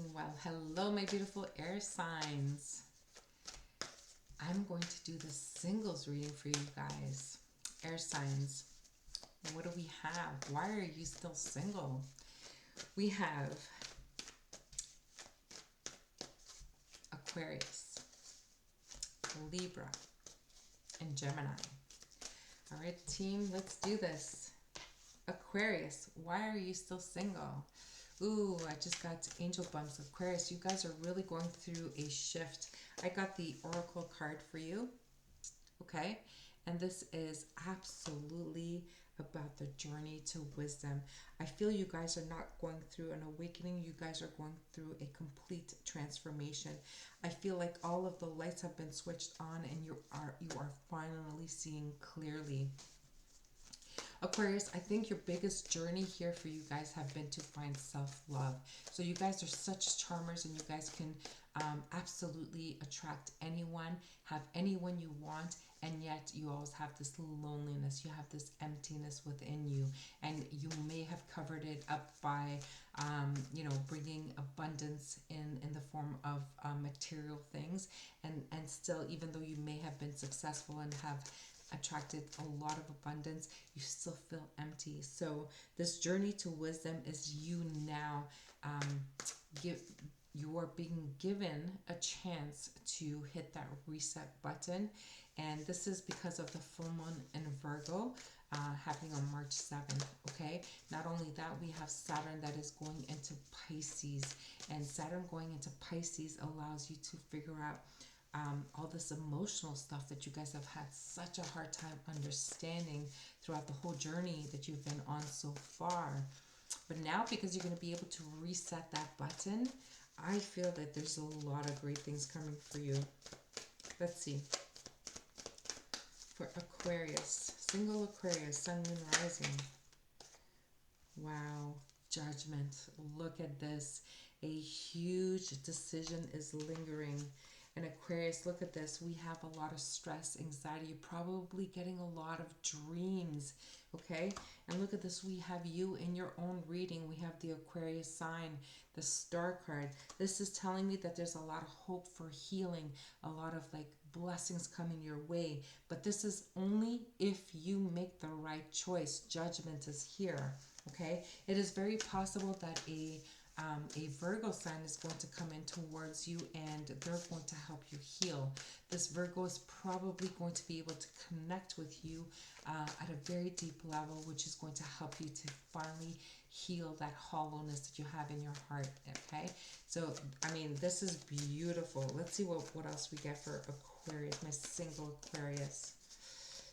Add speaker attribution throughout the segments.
Speaker 1: Well, hello, my beautiful air signs. I'm going to do the singles reading for you guys. Air signs. What do we have? Why are you still single? We have Aquarius, Libra, and Gemini. All right, team, let's do this. Aquarius, why are you still single? Ooh, I just got angel bumps. Aquarius, you guys are really going through a shift. I got the oracle card for you, okay? And this is absolutely about the journey to wisdom. I feel you guys are not going through an awakening. You guys are going through a complete transformation. I feel like all of the lights have been switched on and you are finally seeing clearly. Aquarius, I think your biggest journey here for you guys have been to find self-love. So you guys are such charmers and you guys can absolutely attract anyone, have anyone you want, and yet you always have this loneliness. You have this emptiness within you, and you may have covered it up by bringing abundance in the form of material things, and still, even though you may have been successful and have attracted a lot of abundance, you still feel empty. So this journey to wisdom is you now you are being given a chance to hit that reset button, and this is because of the full moon in Virgo happening on March 7th. Okay, not only that, we have Saturn that is going into Pisces, and Saturn going into Pisces allows you to figure out all this emotional stuff that you guys have had such a hard time understanding throughout the whole journey that you've been on so far. But now, because you're going to be able to reset that button, I feel that there's a lot of great things coming for you. Let's see. For Aquarius, single Aquarius, sun, moon, rising. Wow, judgment. Look at this. A huge decision is lingering. And Aquarius, look at this. We have a lot of stress, anxiety. You're probably getting a lot of dreams, okay? And look at this. We have you in your own reading. We have the Aquarius sign, the star card. This is telling me that there's a lot of hope for healing, a lot of like blessings coming your way. But this is only if you make the right choice. Judgment is here, okay? It is very possible that a Virgo sign is going to come in towards you and they're going to help you heal. This Virgo is probably going to be able to connect with you at a very deep level, which is going to help you to finally heal that hollowness that you have in your heart, okay? So, I mean, this is beautiful. Let's see what else we get for Aquarius, my single Aquarius.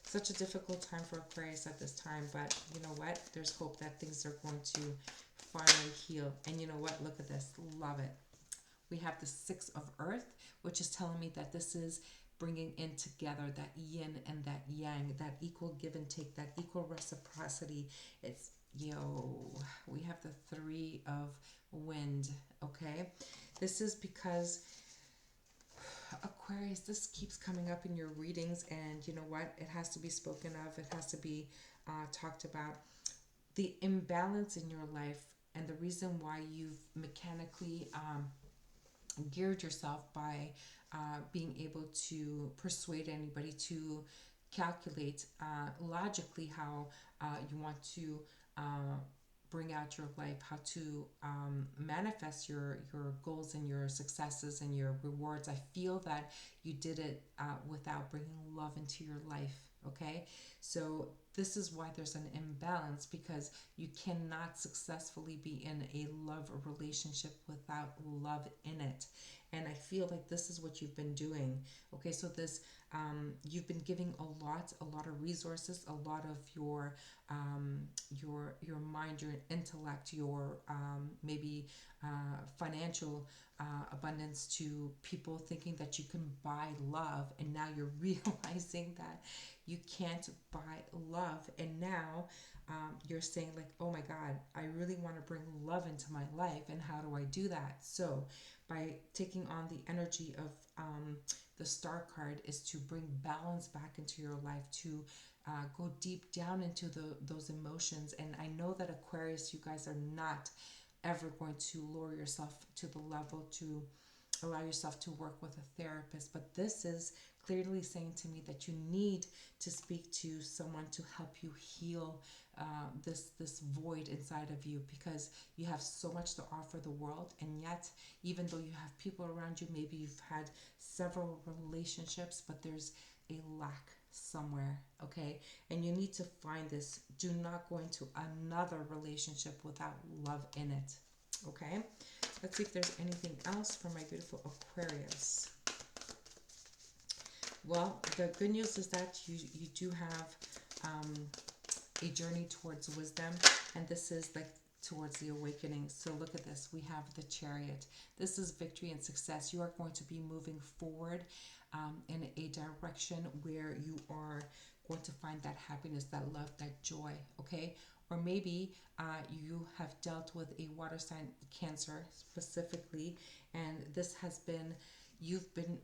Speaker 1: Such a difficult time for Aquarius at this time, but you know what? There's hope that things are going to finally heal. And you know what? Look at this. Love it. We have the Six of Earth, which is telling me that this is bringing in together that yin and that yang, that equal give and take, that equal reciprocity. It's, we have the Three of Wind, okay? This is because Aquarius, this keeps coming up in your readings, and you know what? It has to be spoken of. It has to be talked about. The imbalance in your life and the reason why you've mechanically geared yourself by being able to persuade anybody to calculate logically how you want to bring out your life, how to manifest your goals and your successes and your rewards. I feel that you did it without bringing love into your life, okay? So this is why there's an imbalance, because you cannot successfully be in a love relationship without love in it. And I feel like this is what you've been doing. Okay, so this you've been giving a lot of resources, a lot of your mind, your intellect, your maybe financial abundance to people, thinking that you can buy love, and now you're realizing that you can't buy love, and now you're saying like, oh my God, I really want to bring love into my life, and how do I do that? So by taking on the energy of the star card is to bring balance back into your life, to go deep down into those emotions. And I know that Aquarius, you guys are not ever going to lower yourself to the level to allow yourself to work with a therapist. But this is clearly saying to me that you need to speak to someone to help you heal this void inside of you, because you have so much to offer the world, and yet even though you have people around you, maybe you've had several relationships, but there's a lack somewhere, okay? And you need to find this. Do not go into another relationship without love in it, okay? Let's see if there's anything else for my beautiful Aquarius. Well, the good news is that you do have a journey towards wisdom, and this is like towards the awakening. So look at this. We have the Chariot. This is victory and success. You are going to be moving forward in a direction where you are going to find that happiness, that love, that joy, okay? Or maybe you have dealt with a water sign, Cancer specifically, and this has been, you've been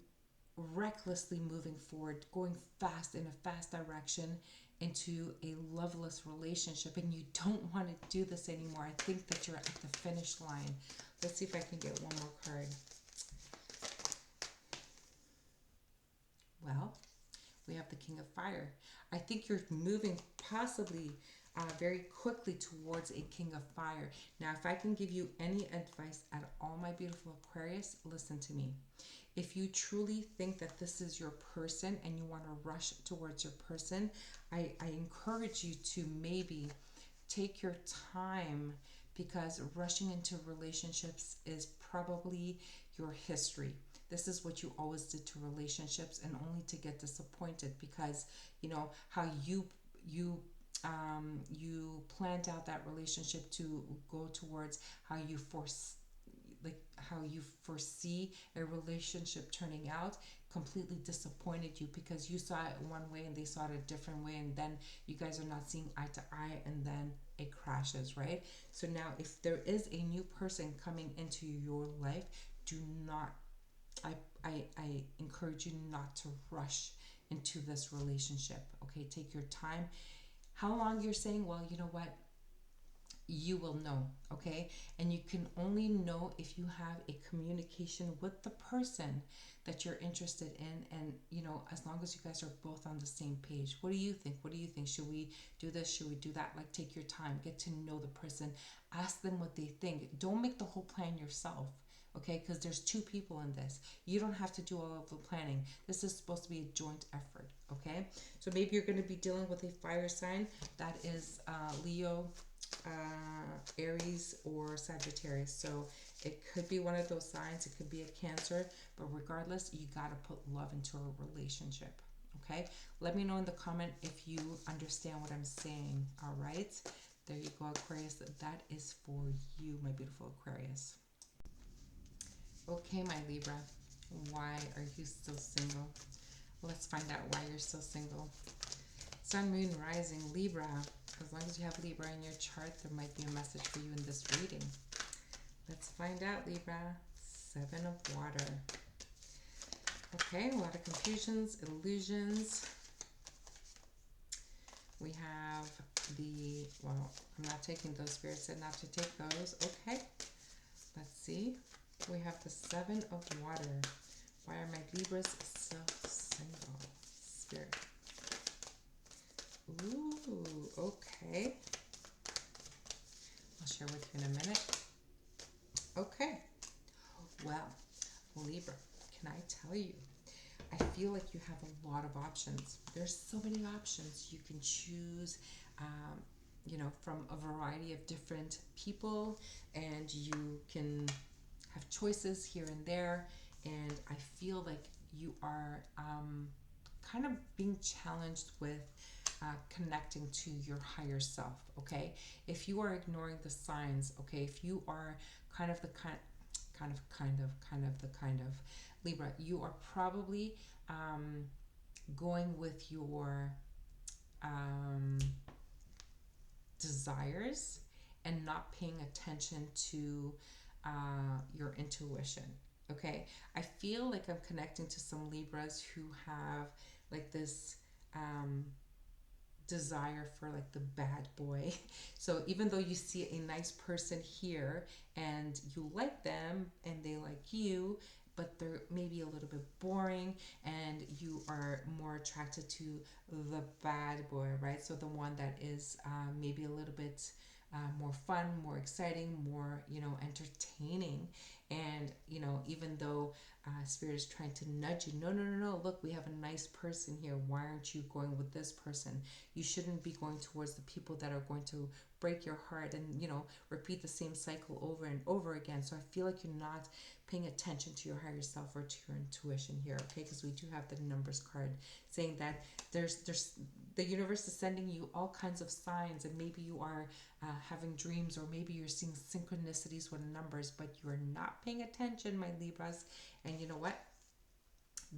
Speaker 1: recklessly moving forward, going fast in a fast direction into a loveless relationship, and you don't want to do this anymore. I think that you're at the finish line. Let's see if I can get one more card. Well, we have the King of Fire. I think you're moving possibly very quickly towards a King of Fire. Now, if I can give you any advice at all, my beautiful Aquarius, listen to me. If you truly think that this is your person and you want to rush towards your person, I encourage you to maybe take your time, because rushing into relationships is probably your history. This is what you always did to relationships, and only to get disappointed, because you know how you planned out that relationship to go towards how you foresee a relationship turning out, completely disappointed you, because you saw it one way and they saw it a different way, and then you guys are not seeing eye to eye, and then it crashes, right? So now if there is a new person coming into your life, do not, I encourage you not to rush into this relationship, okay? Take your time. How long you're saying? Well, you know what? You will know, okay? And you can only know if you have a communication with the person that you're interested in, and you know, as long as you guys are both on the same page. What do you think? What do you think? Should we do this? Should we do that? Like, take your time, get to know the person, ask them what they think. Don't make the whole plan yourself, okay? Because there's two people in this. You don't have to do all of the planning. This is supposed to be a joint effort, okay? So maybe you're going to be dealing with a fire sign that is Leo, Aries, or Sagittarius. So it could be one of those signs. It could be a Cancer, but regardless, you got to put love into a relationship, okay? Let me know in the comment if you understand what I'm saying. All right, there you go, Aquarius. That is for you, my beautiful Aquarius. Okay, my Libra, why are you still single? Let's find out why you're still single. Sun, Moon, Rising, Libra. As long as you have Libra in your chart, there might be a message for you in this reading. Let's find out, Libra. Seven of Water. Okay, a lot of confusions, illusions. We have the, well, I'm not taking those. Spirit said not to take those. Okay, let's see. We have the Seven of Water. Why are my Libras so single? Spirit. Ooh, okay. I'll share with you in a minute. Okay. Well, Libra, can I tell you? I feel like you have a lot of options. There's so many options. You can choose, you know, from a variety of different people, and you can have choices here and there. And I feel like you are kind of being challenged with connecting to your higher self, okay? If you are ignoring the signs, okay, if you are kind of Libra, you are probably going with your desires and not paying attention to your intuition, okay? I feel like I'm connecting to some Libras who have like this desire for like the bad boy. So even though you see a nice person here and you like them and they like you, but they're maybe a little bit boring and you are more attracted to the bad boy, right? So the one that is maybe a little bit more fun, more exciting, more, entertaining. And, even though Spirit is trying to nudge you, no, no, no, no, look, we have a nice person here. Why aren't you going with this person? You shouldn't be going towards the people that are going to break your heart and, repeat the same cycle over and over again. So I feel like you're not paying attention to your higher self or to your intuition here, okay? Because we do have the numbers card saying that there's the universe is sending you all kinds of signs, and maybe you are having dreams, or maybe you're seeing synchronicities with numbers, but you're not paying attention, my Libras. And you know what?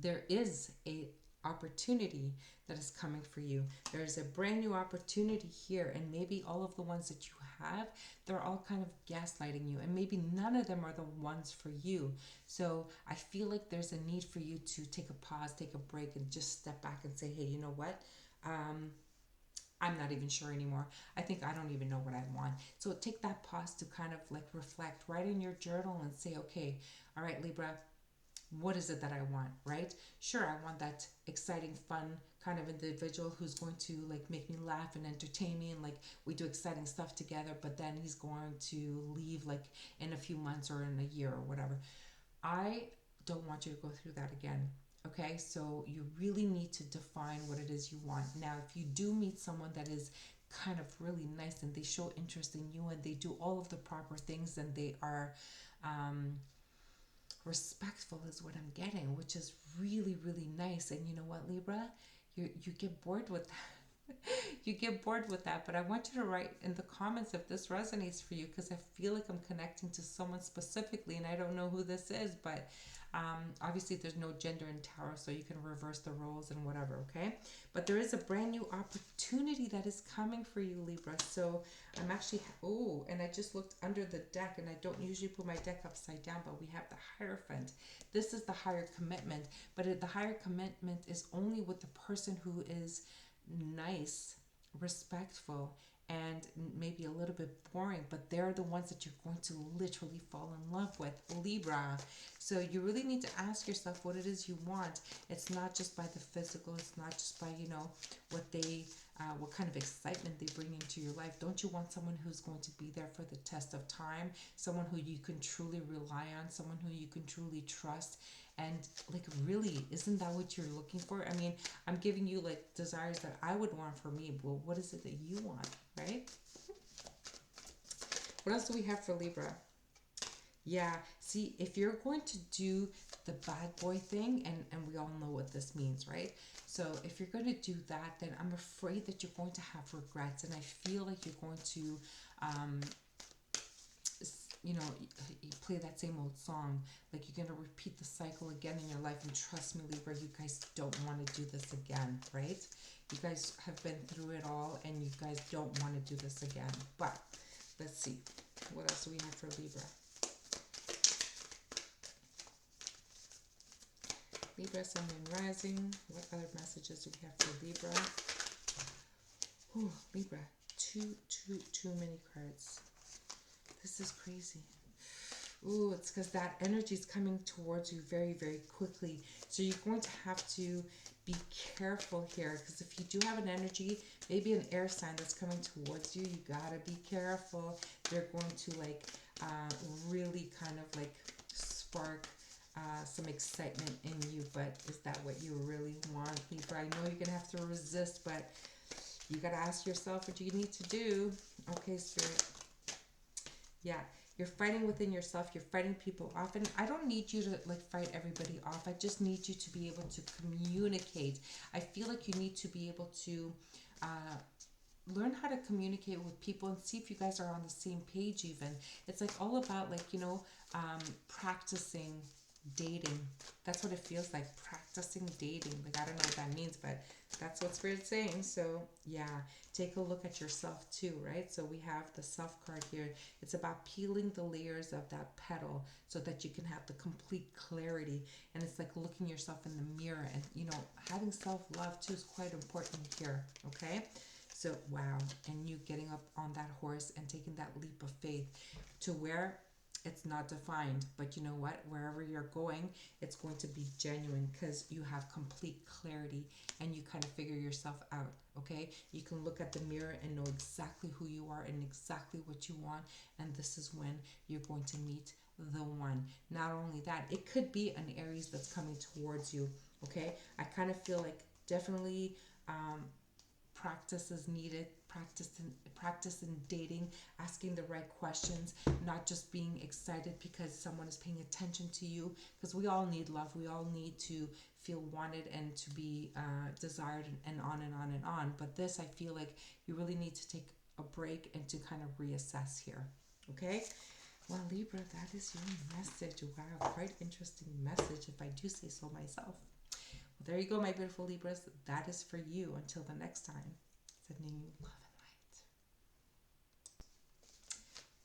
Speaker 1: There is a opportunity that is coming for you. There's a brand new opportunity here, and maybe all of the ones that you have, they're all kind of gaslighting you, and maybe none of them are the ones for you. So I feel like there's a need for you to take a pause, take a break, and just step back and say, hey, you know what? I'm not even sure anymore. I think I don't even know what I want. So take that pause to kind of like reflect, write in your journal and say, okay, all right, Libra, what is it that I want, right? Sure, I want that exciting, fun kind of individual who's going to like make me laugh and entertain me, and like we do exciting stuff together, but then he's going to leave like in a few months or in a year or whatever. I don't want you to go through that again. Okay, so you really need to define what it is you want. Now, if you do meet someone that is kind of really nice and they show interest in you and they do all of the proper things and they are respectful, is what I'm getting, which is really, really nice. And you know what, Libra? You get bored with that. You get bored with that, but I want you to write in the comments if this resonates for you, because I feel like I'm connecting to someone specifically and I don't know who this is, but obviously there's no gender in tarot, so you can reverse the roles and whatever, okay? But there is a brand new opportunity that is coming for you, Libra. So I'm actually, oh, and I just looked under the deck, and I don't usually put my deck upside down, but we have the Hierophant. This is the higher commitment, but the higher commitment is only with the person who is nice, respectful, and maybe a little bit boring, but they're the ones that you're going to literally fall in love with, Libra. So you really need to ask yourself what it is you want. It's not just by the physical, it's not just by, what kind of excitement they bring into your life. Don't you want someone who's going to be there for the test of time? Someone who you can truly rely on, someone who you can truly trust. And like, really, isn't that what you're looking for? I mean, I'm giving you like desires that I would want for me. Well, what is it that you want, right? What else do we have for Libra? Yeah, see, if you're going to do the bad boy thing, and we all know what this means, right? So if you're going to do that, then I'm afraid that you're going to have regrets, and I feel like you're going to, you play that same old song. Like, you're going to repeat the cycle again in your life, and trust me, Libra, you guys don't want to do this again, right? You guys have been through it all, and you guys don't want to do this again. But let's see, what else do we have for Libra? Libra, Sun, and Rising. What other messages do we have for Libra? Ooh, Libra, too many cards. This is crazy. Ooh, it's because that energy is coming towards you very, very quickly. So you're going to have to be careful here, because if you do have an energy, maybe an air sign that's coming towards you, you gotta be careful. They're going to like really kind of like spark some excitement in you, but is that what you really want, Libra? I know you're gonna have to resist, but you gotta ask yourself what you need to do. Okay, Spirit. Yeah, you're fighting within yourself. You're fighting people off, and I don't need you to like fight everybody off. I just need you to be able to communicate. I feel like you need to be able to learn how to communicate with people and see if you guys are on the same page. Even it's like all about like practicing dating. That's what it feels like, practicing dating. Like, I don't know what that means, but that's what Spirit's saying. So yeah, take a look at yourself too, right? So we have the Self card here. It's about peeling the layers of that petal so that you can have the complete clarity. And it's like looking yourself in the mirror, and having self-love too is quite important here. Okay, So, wow. And you getting up on that horse and taking that leap of faith to where it's not defined. But you know what? Wherever you're going, it's going to be genuine because you have complete clarity and you kind of figure yourself out. Okay? You can look at the mirror and know exactly who you are and exactly what you want. And this is when you're going to meet the one. Not only that, it could be an Aries that's coming towards you. Okay? I kind of feel like definitely practice is needed. Practice in dating, asking the right questions, not just being excited because someone is paying attention to you, because we all need love, we all need to feel wanted and to be desired, and on and on and on. But this, I feel like you really need to take a break and to kind of reassess here. Okay. Well, Libra, that is your message. Wow, quite interesting message if I do say so myself. Well, there you go, my beautiful Libras. That is for you. Until the next time, sending you love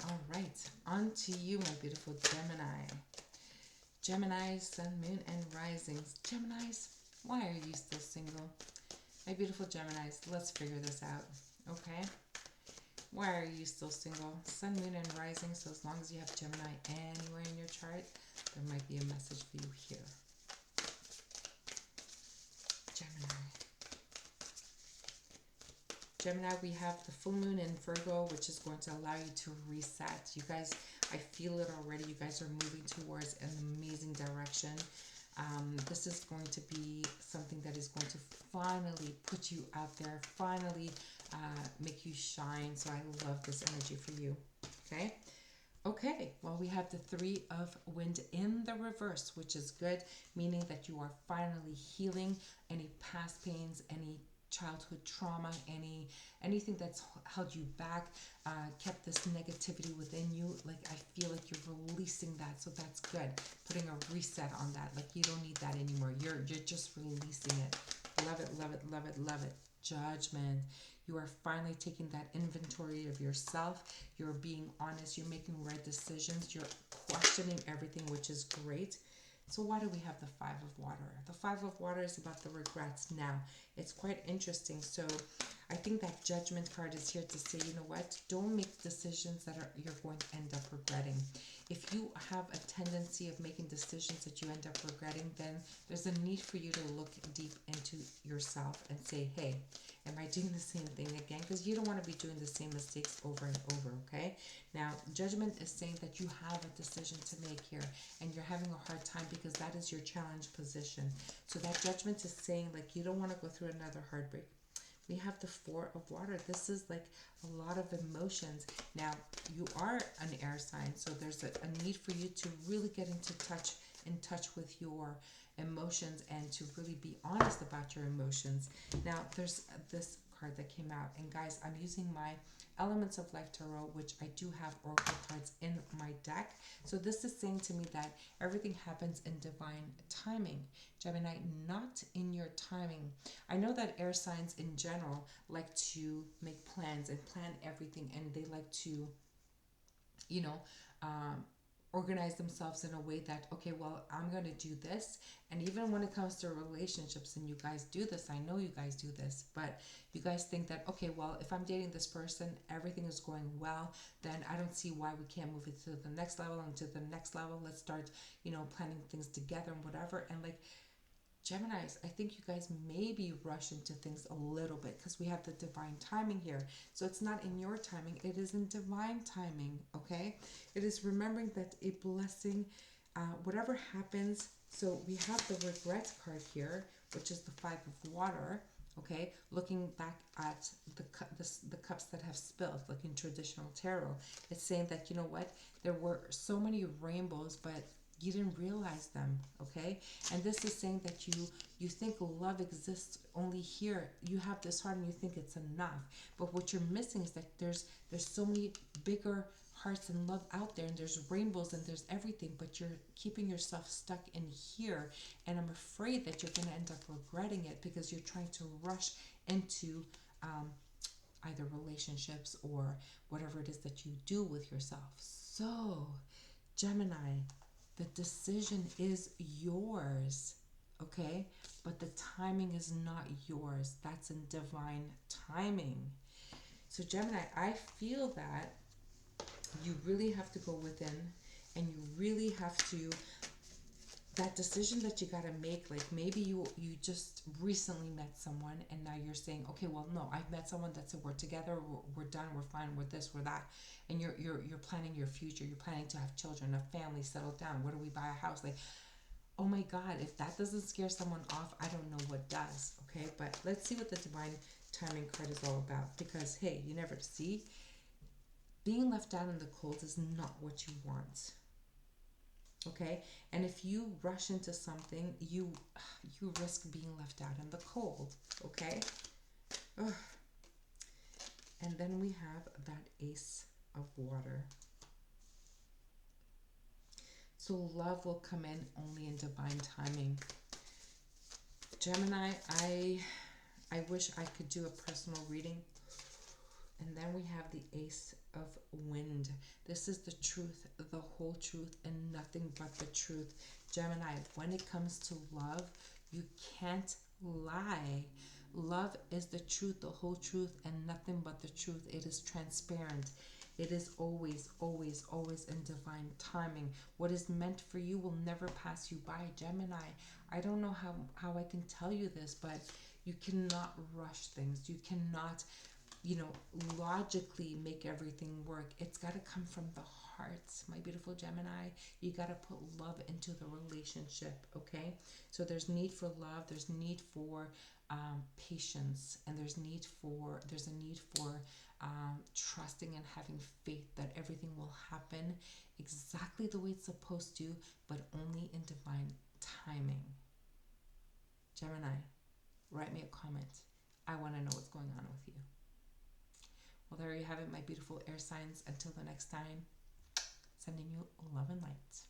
Speaker 1: and light. All right, on to you, my beautiful Gemini. Gemini, Sun, Moon, and Risings. Geminis, why are you still single? My beautiful Geminis, let's figure this out, okay? Why are you still single? Sun, Moon, and Rising, so as long as you have Gemini anywhere in your chart, there might be a message for you here. Gemini, we have the full moon in Virgo, which is going to allow you to reset. You guys, I feel it already. You guys are moving towards an amazing direction. This is going to be something that is going to finally put you out there, finally make you shine. So I love this energy for you. Okay. Okay, well, we have the Three of Wind in the reverse, which is good, meaning that you are finally healing any past pains, any childhood trauma, anything that's held you back, kept this negativity within you. Like, I feel like you're releasing that, so that's good. Putting a reset on that, like you don't need that anymore. You're just releasing it. Love it, love it, love it, love it. Judgment. You are finally taking that inventory of yourself. You're being honest. You're making right decisions. You're questioning everything, which is great. So why do we have the Five of Water? The Five of Water is about the regrets. Now, it's quite interesting. So I think that Judgment card is here to say, you know what? Don't make decisions that you're going to end up regretting. If you have a tendency of making decisions that you end up regretting, then there's a need for you to look deep into yourself and say, hey, am I doing the same thing again? Because you don't want to be doing the same mistakes over and over, okay? Now, Judgment is saying that you have a decision to make here, and you're having a hard time because that is your challenge position. So that Judgment is saying, like, you don't want to go through another heartbreak. We have the Four of Water. This is like a lot of emotions. Now, you are an air sign, so there's a need for you to really get in touch with your emotions and to really be honest about your emotions. Now, there's this card that came out, and guys, I'm using my Elements of Life Tarot, which I do have oracle cards in my deck. So this is saying to me that everything happens in divine timing. Gemini, not in your timing. I know that air signs in general like to make plans and plan everything, and they like to, you know, organize themselves in a way that, okay, well, I'm going to do this. And even when it comes to relationships, and you guys do this, I know you guys do this, but you guys think that, okay, well, if I'm dating this person, everything is going well, then I don't see why we can't move it to the next level and to the next level. Let's start, planning things together and whatever. And like, Geminis, I think you guys maybe rush into things a little bit because we have the divine timing here. So it's not in your timing, it is in divine timing, okay? It is remembering that a blessing, whatever happens. So we have the regret card here, which is the Five of Water, okay? Looking back at the cups that have spilled, like in traditional tarot. It's saying that, you know what? There were so many rainbows, but you didn't realize them, okay? And this is saying that you think love exists only here. You have this heart and you think it's enough. But what you're missing is that there's so many bigger hearts and love out there, and there's rainbows and there's everything, but you're keeping yourself stuck in here. And I'm afraid that you're going to end up regretting it because you're trying to rush into either relationships or whatever it is that you do with yourself. So, Gemini, the decision is yours, okay? But the timing is not yours. That's in divine timing. So Gemini, I feel that you really have to go within, and you really have to, that decision that you got to make, like maybe you just recently met someone and now you're saying, okay, well, no, I've met someone that said we're together, we're done, we're fine, we're this, we're that, and you're planning your future, you're planning to have children, a family, settle down, where do we buy a house, like, oh my God, if that doesn't scare someone off, I don't know what does. Okay, but let's see what the divine timing card is all about, because hey, you never see, being left out in the cold is not what you want. Okay, and if you rush into something, you risk being left out in the cold. Okay. Ugh. And then we have that Ace of Water. So love will come in only in divine timing. Gemini, I wish I could do a personal reading. And then we have the Ace of Wind. This is the truth, the whole truth, and nothing but the truth. Gemini, when it comes to love, you can't lie. Love is the truth, the whole truth, and nothing but the truth. It is transparent. It is always, always, always in divine timing. What is meant for you will never pass you by, Gemini. I don't know how I can tell you this, but you cannot rush things. You cannot, logically make everything work. It's got to come from the heart, my beautiful Gemini. You got to put love into the relationship, okay? So there's need for love, there's need for patience, and there's a need for trusting and having faith that everything will happen exactly the way it's supposed to, but only in divine timing. Gemini, write me a comment. I want to know what's going on with you. Well, there you have it, my beautiful air signs. Until the next time, sending you love and light.